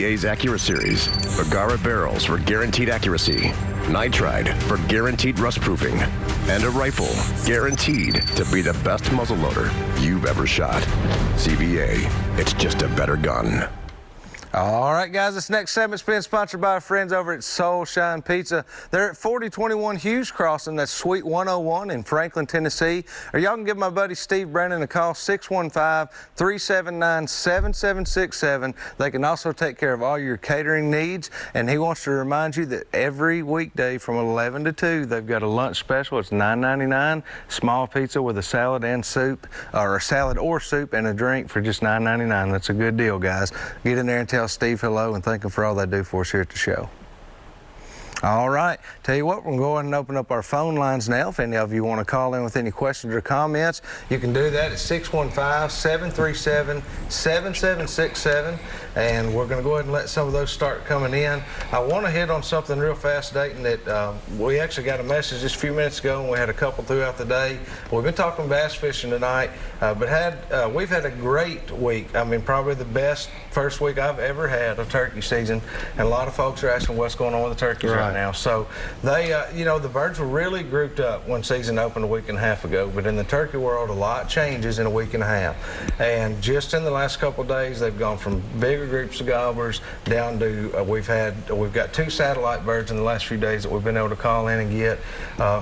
CBA's Accura Series, Bergara barrels for guaranteed accuracy, nitride for guaranteed rust proofing, and a rifle guaranteed to be the best muzzleloader you've ever shot. CBA, it's just a better gun. All right, guys, this next segment's being sponsored by our friends over at Soul Shine Pizza. They're at 4021 Hughes Crossing, that's Suite 101 in Franklin, Tennessee. Or y'all can give my buddy Steve Brennan a call, 615-379-7767. They can also take care of all your catering needs, and he wants to remind you that every weekday from 11 to 2, they've got a lunch special. It's $9.99, small pizza with a salad and soup, or a salad or soup and a drink for just $9.99. That's a good deal, guys. Get in there and tell Steve hello and thank him for all they do for us here at the show. All right, tell you what, we're going to go ahead and open up our phone lines now. If any of you want to call in with any questions or comments, you can do that at 615-737-7767, and we're going to go ahead and let some of those start coming in. I want to hit on something real fast, Dayton, that we actually got a message just a few minutes ago, and we had a couple throughout the day. We've been talking bass fishing tonight, but we've had a great week. I mean, probably the best first week I've ever had of turkey season, and a lot of folks are asking what's going on with the turkeys right now. So they, you know, the birds were really grouped up when season opened a week and a half ago, but in the turkey world, a lot changes in a week and a half. And just in the last couple of days, they've gone from bigger groups of gobblers down to, we've got 2 satellite birds in the last few days that we've been able to call in and get.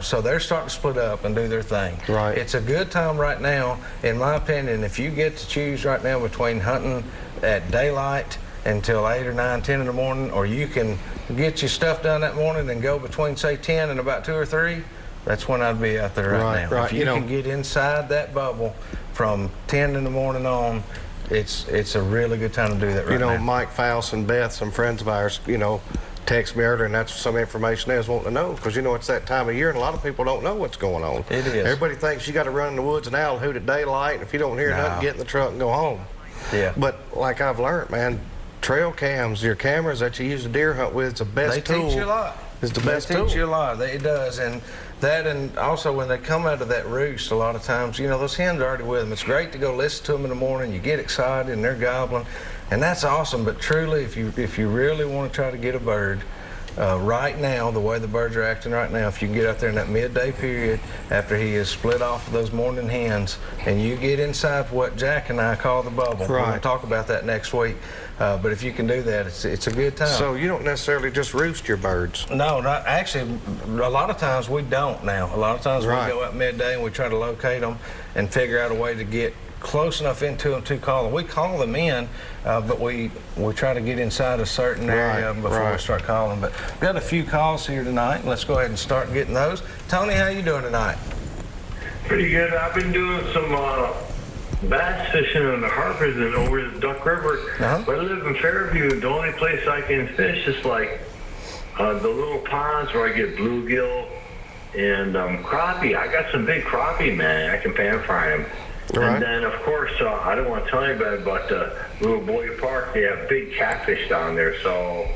So they're starting to split up and do their thing. Right. It's a good time right now, in my opinion, if you get to choose right now between hunting at daylight until 8 or 9, 10 in the morning, or you can get your stuff done that morning and go between, say, 10 and about 2 or 3, that's when I'd be out there right now. If you can get inside that bubble from 10 in the morning on, it's a really good time to do that right now. You know, Mike Faust and Beth, some friends of ours, you know, text me earlier, and that's some information they was wanting to know, because, you know, it's that time of year, and a lot of people don't know what's going on. It is. Everybody thinks you got to run in the woods and owl hoot at daylight, and if you don't hear nothing, get in the truck and go home. Yeah. But like I've learned, man, trail cams, your cameras that you use to deer hunt with, it's the best tool. They teach you a lot. It's the best tool. They teach you a lot. It does. And that, and also when they come out of that roost, a lot of times, you know, those hens are already with them. It's great to go listen to them in the morning. You get excited and they're gobbling, and that's awesome. But truly, if you really want to try to get a bird, right now, the way the birds are acting right now, if you can get out there in that midday period after he is split off of those morning hens, and you get inside what Jack and I call the bubble. We're going to talk about that next week. But if you can do that, it's a good time. So you don't necessarily just roost your birds? No, not actually. A lot of times we don't now. A lot of times we go out midday and we try to locate them and figure out a way to get close enough into them to call them. We call them in, but we try to get inside a certain area before we start calling. But we've got a few calls here tonight. Let's go ahead and start getting those. Tony, how you doing tonight? Pretty good. I've been doing some bass fishing on the Harpers and over the Duck River. But I live in Fairview. The only place I can fish is like the little ponds where I get bluegill and crappie. I got some big crappie, man. I can pan fry them. And then, of course, I don't want to tell anybody, but Little Boy Park, they have big catfish down there. So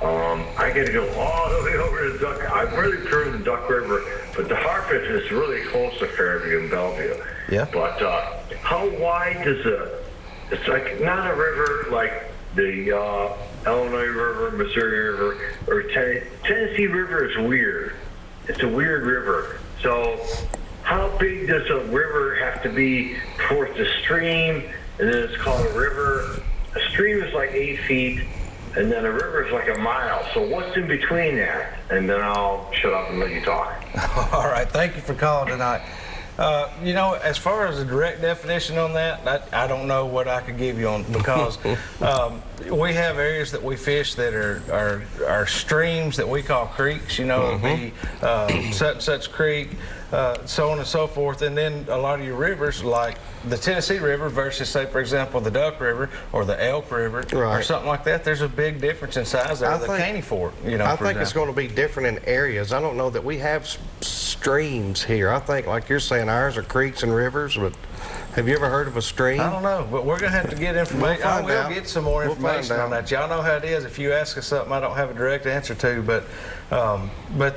I got to go all the way over to the Duck. I really prefer the Duck River, but the Harpers is really close to Fairview and Bellevue. Yeah. But how wide does it's like not a river like the Illinois River, Missouri River, or Tennessee River is weird. It's a weird river. So how big does a river have to be before it's a stream, and then it's called a river? A stream is like 8 feet, and then a river is like a mile. So what's in between that? And then I'll shut up and let you talk. All right, thank you for calling tonight. You know, as far as a direct definition on that, I don't know what I could give you on, because we have areas that we fish that are streams that we call creeks. You know, it'll be such and such creek, so on and so forth. And then a lot of your rivers, like the Tennessee River versus, say, for example, the Duck River or the Elk River or something like that, there's a big difference in size there. The Caney Fork, you know. I think it's going to be different in areas. I don't know that we have streams here. I think, like you're saying, ours are creeks and rivers, but Have you ever heard of a stream? I don't know, but we're going to have to get information. We'll find out. Get some more information on that. Y'all know how it is. If you ask us something I don't have a direct answer to, but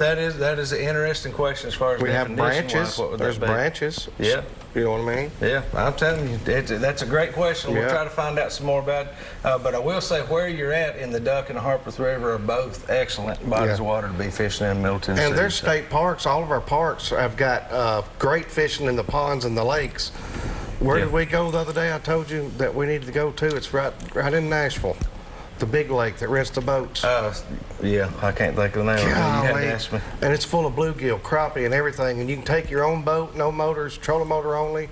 that is an interesting question as far as we have branches. There's branches. Yeah. You know what I mean? Yeah, I'm telling you, that's a great question. We'll try to find out some more about it. But I will say where you're at in the Duck and the Harpeth River are both excellent bodies of water to be fishing in Middle Tennessee. And there's state parks. All of our parks have got great fishing in the ponds and the lakes. Where did we go the other day? I told you that we needed to go to. It's right in Nashville. The big lake that rents the boats. Yeah, I can't think of the name of it. You had to ask me. And it's full of bluegill, crappie, and everything. And you can take your own boat, no motors, trolling motor only.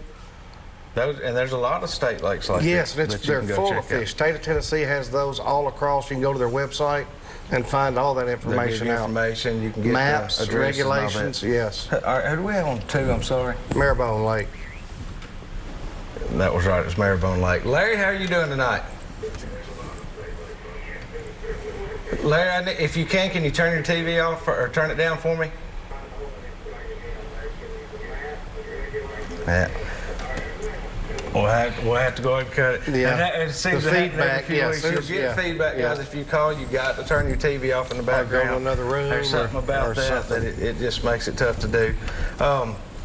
And there's a lot of state lakes like yes, that. Yes, they're full of fish. State of Tennessee has those all across. You can go to their website and find all that information out. You can get maps, regulations. Yes. Who do we have on 2? I'm sorry. Marrowbone Lake. That was right. It was Marrowbone Lake. Larry, how are you doing tonight? Larry, if you can you turn your TV off or turn it down for me? Yeah. We'll have to go ahead and cut it. Yeah. And it seems to happen every few weeks. You'll get feedback, guys. If you call, you got to turn your TV off in the background. Or go to another room. There's something about that it just makes it tough to do.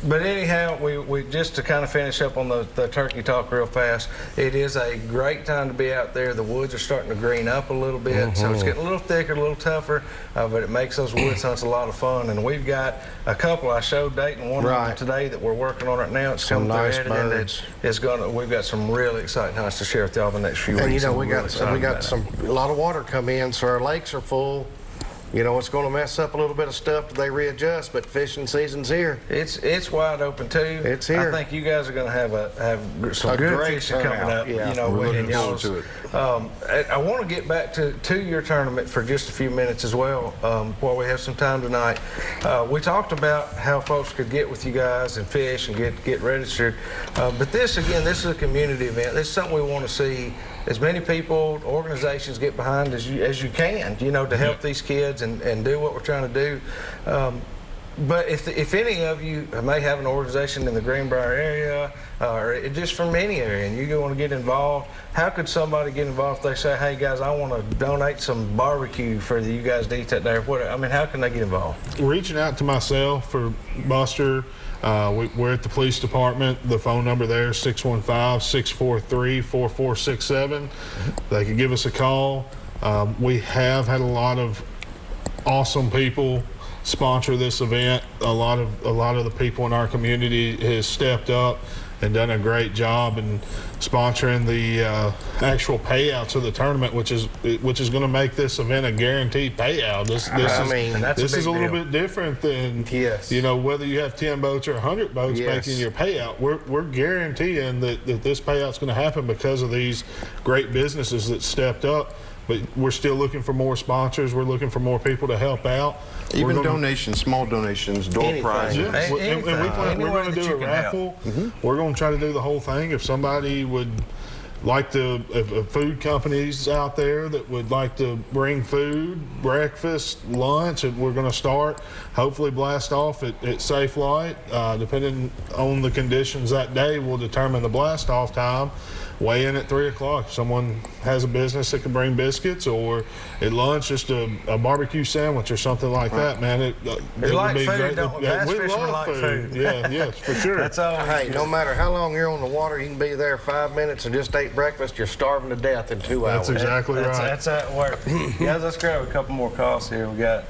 But anyhow, we just to kind of finish up on the turkey talk real fast, it is a great time to be out there. The woods are starting to green up a little bit, so it's getting a little thicker, a little tougher, but it makes those woods hunts a lot of fun. And we've got a couple. I showed Dayton one of them today that we're working on right now. It's some nice birds. We've got some really exciting hunts to share with y'all the next few weeks. And you know, we got a lot of water come in, so our lakes are full. You know, it's going to mess up a little bit of stuff till they readjust, but fishing season's here. It's wide open too. It's here. I think you guys are going to have some good fishing coming up. Yeah. You know, we're looking forward to it. I want to get back to your tournament for just a few minutes as well, while we have some time tonight. We talked about how folks could get with you guys and fish and get registered, but this is a community event. This is something we want to see as many people, organizations get behind as you can, you know, to help these kids and do what we're trying to do. But if any of you may have an organization in the Greenbrier area or just from any area and you want to get involved, how could somebody get involved if they say, hey guys, I want to donate some barbecue for you guys to eat that day? I mean, how can they get involved? Reaching out to myself or Buster. We're at the police department. The phone number there is 615-643-4467. They can give us a call. We have had a lot of awesome people sponsor this event. A lot of the people in our community has stepped up and done a great job in sponsoring the actual payouts of the tournament, which is going to make this event a guaranteed payout. This is a little bit different than you know, whether you have 10 boats or 100 boats making your payout. We're guaranteeing that this payout's going to happen because of these great businesses that stepped up. But we're still looking for more sponsors. We're looking for more people to help out. Even donations, small donations, door prizes. Yeah. We're going to do a raffle. We're going to try to do the whole thing. If somebody would like to, food companies out there that would like to bring food, breakfast, lunch, and we're going to start, hopefully blast off at Safe Light. Depending on the conditions that day, we'll determine the blast off time. Weigh in at 3 o'clock. If someone has a business that can bring biscuits, or at lunch just a barbecue sandwich or something like that, man. It like would be food, great. don't we? We love food. Yeah, yes, for sure. That's all. Hey, no matter how long you're on the water, you can be there 5 minutes and just ate breakfast. You're starving to death in 2 hours. That's exactly right. That's how it works. Guys, let's grab a couple more calls here. We got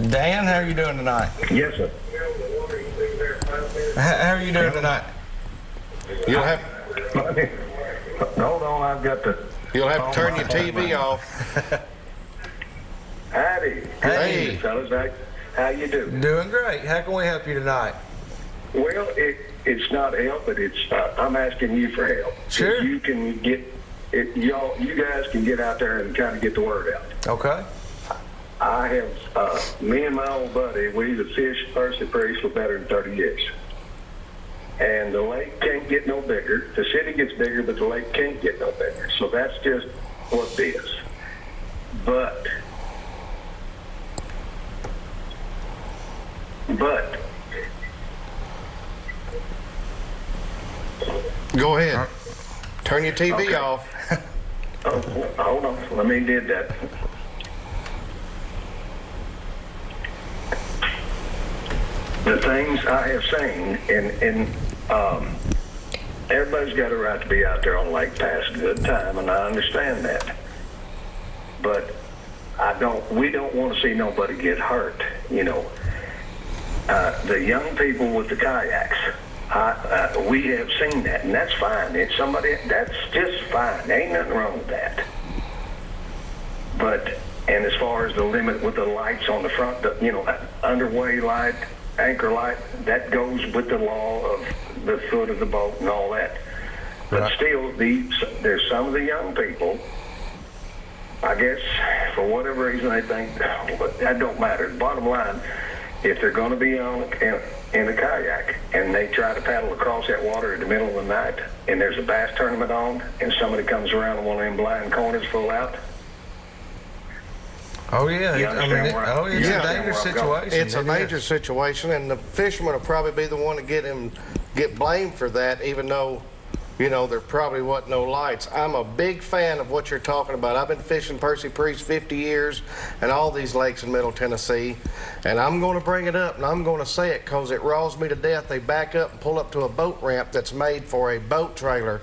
Dan. How are you doing tonight? Yes, sir. How are you doing tonight? You'll have Hold on, I've got to. You'll have to turn your TV off. Howdy. Hey. Fellas, how you doing? Doing great. How can we help you tonight? Well, it's not help, but it's I'm asking you for help. Sure. If you can get it, you guys can get out there and kind of get the word out. Okay. I have me and my old buddy. We've fished Percy Priest for better than 30 years. And the lake can't get no bigger. The city gets bigger, but the lake can't get no bigger. So that's just what it is. But Go ahead. Turn your TV Okay. off. Oh, hold on. Let me do that. The things I have seen, and everybody's got a right to be out there on Lake Pass a good time, and I understand that. But we don't want to see nobody get hurt, you know. The young people with the kayaks, we have seen that, and that's fine. That's just fine. Ain't nothing wrong with that. But, and as far as the limit with the lights on the front, underway light, anchor light, that goes with the law of the foot of the boat and all that. But still, there's some of the young people, I guess, for whatever reason, they think, that don't matter. Bottom line, if they're going to be in a kayak and they try to paddle across that water in the middle of the night and there's a bass tournament on and somebody comes around in one of them blind corners full out. Oh yeah, it's a dangerous situation. It's a major situation, and the fisherman will probably be the one to get blamed for that, even though, you know, there probably wasn't no lights. I'm a big fan of what you're talking about. I've been fishing Percy Priest 50 years and all these lakes in Middle Tennessee, and I'm going to bring it up, and I'm going to say it because it raws me to death. They back up and pull up to a boat ramp that's made for a boat trailer,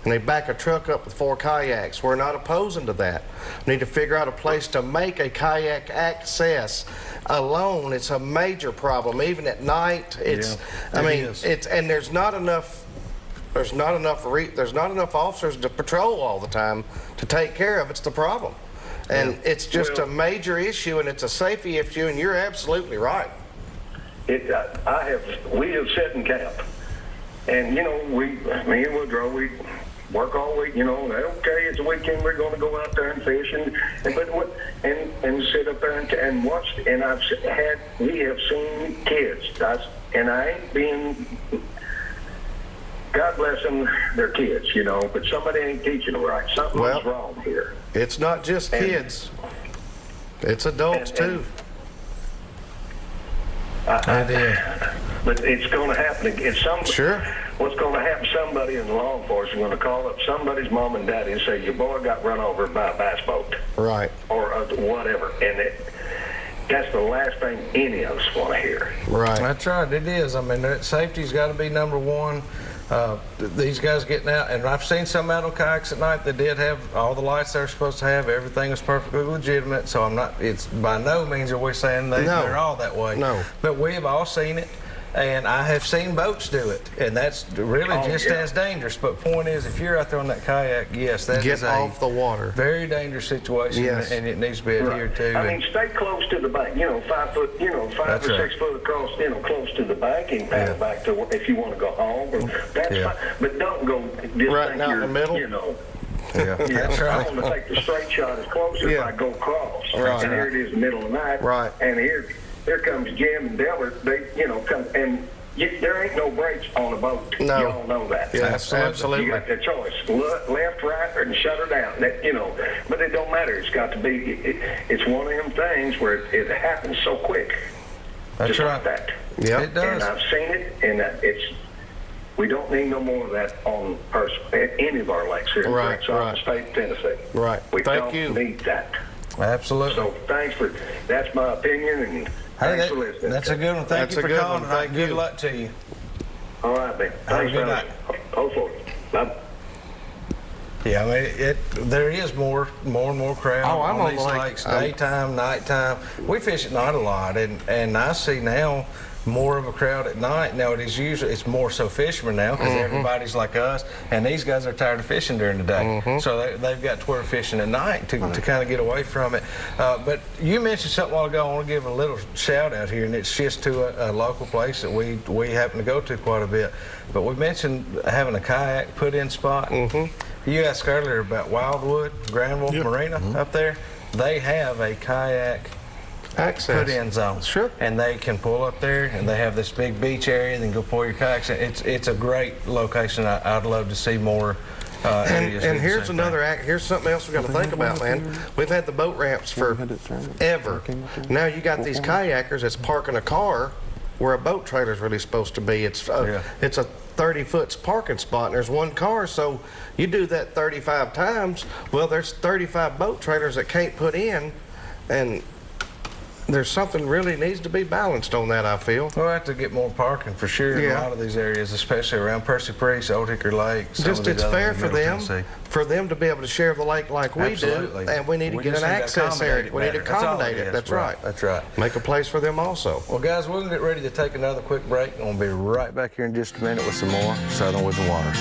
and they back a truck up with 4 kayaks. We're not opposing to that. We need to figure out a place to make a kayak access alone. It's a major problem. Even at night, and there's not enough officers to patrol all the time to take care of. It's the problem. And it's just a major issue, and it's a safety issue, and you're absolutely right. We have set in camp. And, you know, me and Woodrow, we work all week, you know, okay, it's a weekend, we're going to go out there and fish and sit up there and watch. And we have seen kids, and I ain't being, God bless them, they're kids, you know, but somebody ain't teaching them right. Something's wrong here. It's not just kids. It's adults too. But it's going to happen again. Sure. What's going to happen? Somebody in law enforcement is going to call up somebody's mom and daddy and say, your boy got run over by a bass boat. Right. Or whatever. And that's the last thing any of us want to hear. Right. That's right. It is. I mean, safety's got to be number one. These guys getting out, and I've seen some out on kayaks at night that did have all the lights they're supposed to have. Everything was perfectly legitimate. So it's by no means are we saying they're all that way. No. But we have all seen it. And I have seen boats do it, and that's really as dangerous. But point is, if you're out there on that kayak, yes, that is off the water. Very dangerous situation, and it needs to be adhered to. I mean, stay close to the bank. You know, 5 foot, 5 or 6 foot across. You know, close to the bank and paddle back to if you want to go home. That's fine, but don't go right now in the middle. You know. Yeah, that's right. I want to take the straight shot as close as I go across. Right. And here it is in the middle of the night. Right. And here comes Jim and Delbert. They, come and. There ain't no brakes on a boat. No. You all know that. Yes, absolutely. You got the choice, left, right, or shut her down. But it don't matter. It's got to be. It's one of them things where it happens so quick. That's just right. like that. Yeah, it does. And I've seen it, and we don't need no more of that on any of our lakes here in the state of Tennessee. Right. We Thank don't you. need that. Absolutely. So that's my opinion, and thanks for listening. That's a good one. Thank you for calling. Thank you. Good luck to you. All right, man. Have a good night. Hopefully. Bye. Yeah, I mean, there is more and more crowd on these lakes, daytime, nighttime. We fish at night a lot, and I see now more of a crowd at night. Now it's more so fishermen now because everybody's like us, and these guys are tired of fishing during the day. So they've got to where fishing at night to kind of get away from it. But you mentioned something a while ago. I want to give a little shout out here, and it's just to a local place that we happen to go to quite a bit. But we mentioned having a kayak put in spot. You asked earlier about Wildwood, Granville Marina up there. They have a kayak access put-in zone. Sure. And they can pull up there, and they have this big beach area. Then go pull your kayaks. It's a great location. I'd love to see more. And here's here's something else we got to think about, man. We've had the boat ramps forever. Now you got these kayakers that's parking a car where a boat trailer is really supposed to be. It's a 30-foot parking spot, and there's one car, so you do that 35 times, well, there's 35 boat trailers that can't put in, and there's something really needs to be balanced on that, I feel. We'll have to get more parking for sure in a lot of these areas, especially around Percy Priest, Old Hickory Lake. Just it's fair for them to be able to share the lake like we do, and we need to get an access area. We need to accommodate it. That's right. That's right. Make a place for them also. Well, guys, we're going to get ready to take another quick break, and we'll be right back here in just a minute with some more Southern Woods and Waters.